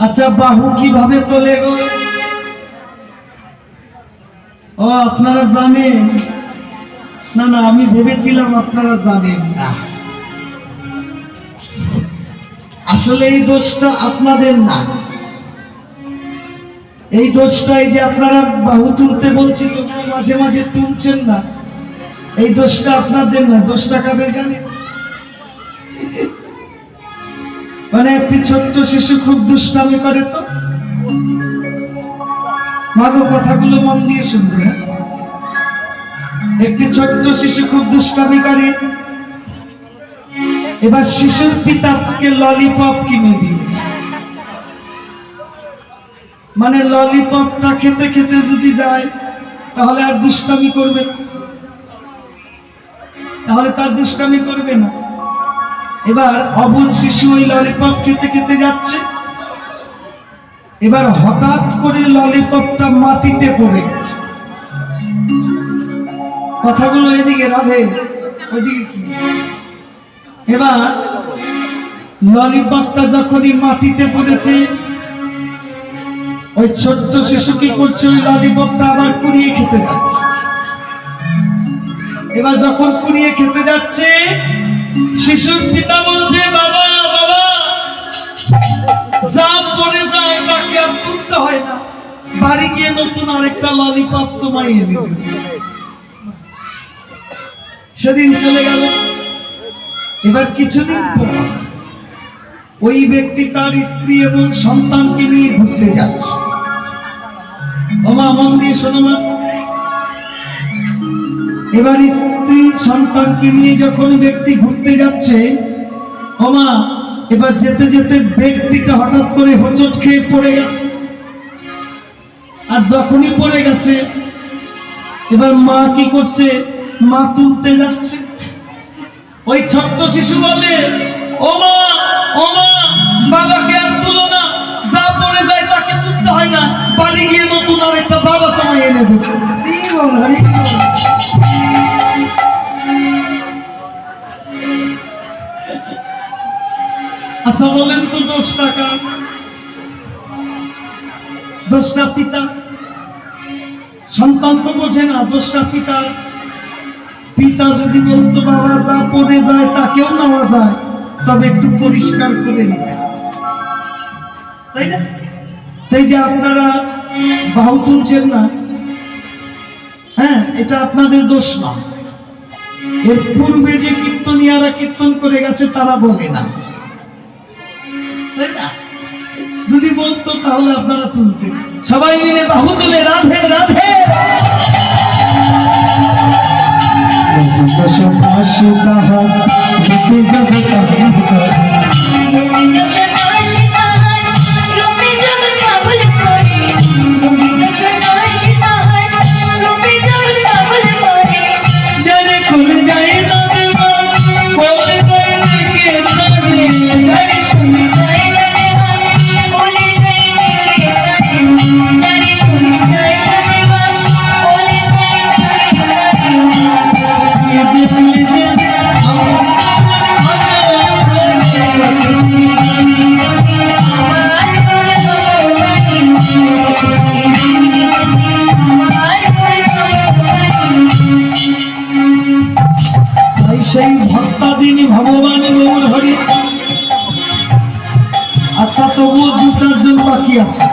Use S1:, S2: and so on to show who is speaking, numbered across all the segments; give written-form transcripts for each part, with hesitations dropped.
S1: আচ্ছা বাহু কিভাবে তোলে গো? ও আপনারা জানেন না? না আমি ভেবেছিলাম আপনারা জানেন না। আসলে এই দোষটা আপনাদের না, এই দোষটাই যে আপনারা বাহু তুলতে বলছি তবুও মাঝে মাঝে তুলছেন না, এই দোষটা আপনাদের না। দোষটা কাদের জানেন? মানে একটি ছোট্ট শিশু খুব দুষ্টামি করে, তো মাগো কথাগুলো মন দিয়ে শুনবে। একটি ছোট্ট শিশু খুব দুষ্টামি করে, এবার শিশুর পিতাকে ললিপপ কিনে দিয়েছে। মানে ললিপপটা খেতে খেতে যদি যায় তাহলে আর দুষ্টামি করবে না, তাহলে তার দুষ্টামি করবে না। এবার অবুঝ শিশু ওই ললিপপ খেতে খেতে যাচ্ছে, এবার হঠাৎ করে ললিপপটা মাটিতে পড়ে গেছে। কথাগুলো এদিকে রাধে, ওইদিকে। এবার ললিপপটা যখনই মাটিতে পড়েছে, ওই ছোট্ট শিশু কি করছে? ওই ললিপপটা আবার কুড়িয়ে খেতে যাচ্ছে। এবার যখন কুড়িয়ে খেতে যাচ্ছে, শিশুর পিতা বলছে, বাবা বাবা, যা পড়ে যায় তাকে আর তুলতে হয় না, বাড়ি গিয়ে নতুন আরেকটা ললিপপ তোমায় এনে দেব। সেদিন চলে গেল। এবার কিছুদিন পর ওই ব্যক্তি তার স্ত্রী এবং সন্তানকে নিয়ে ঘুরতে যাচ্ছে। ওমা মন দিয়ে শোনো মা। এবার স্ত্রী সন্তানকে নিয়ে যখন ব্যক্তি ঘুরতে যাচ্ছে, ওমা এবার যেতে যেতে ব্যক্তিটা হঠাৎ করে হোঁচট খেয়ে পড়ে গেছে। আর যখনই পড়ে গেছে, এবার মা কি করছে? মা তুলতে যাচ্ছে। ওই ছোট্ট শিশু বলে, ও মা বাবাকে আর তুলো না, যা পড়ে যায় তাকে তুলতে হয় না, বাড়ি গিয়ে নতুন আরেকটা বাবা তোমায় এনে দেবে। আচ্ছা বলেন তো, দোষটা কার? দোষটা পিতা। সন্তান তো বোঝে না, দোষটা পিতার। পিতা যদি বলতো বাবা যা পড়ে যায় তাকেও নেওয়া যায়, তবে একটু পরিষ্কার করে নিবে, তাই না? তাই যে আপনারা বাহু তুলছেন না, হ্যাঁ, এটা আপনাদের দোষ না। এর পূর্বে যে কীর্তনিয়ারা কীর্তন করে গেছে তারা বলে না, তাই না? যদি বলতো তাহলে আপনারা তুলতেন। সবাই মিলে বাহু তুলে রাধে রাধে। বাকি আছে।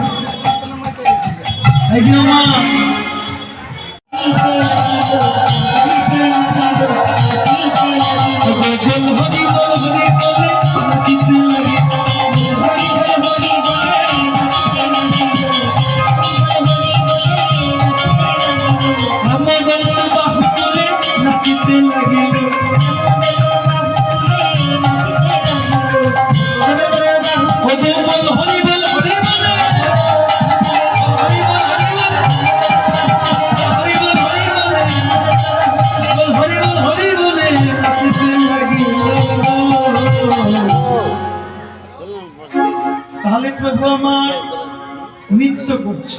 S1: এই যে মা তাহলে প্রভু আমার নৃত্য করছে।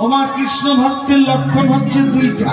S1: আমার কৃষ্ণ ভক্তের লক্ষণ হচ্ছে দুইটা।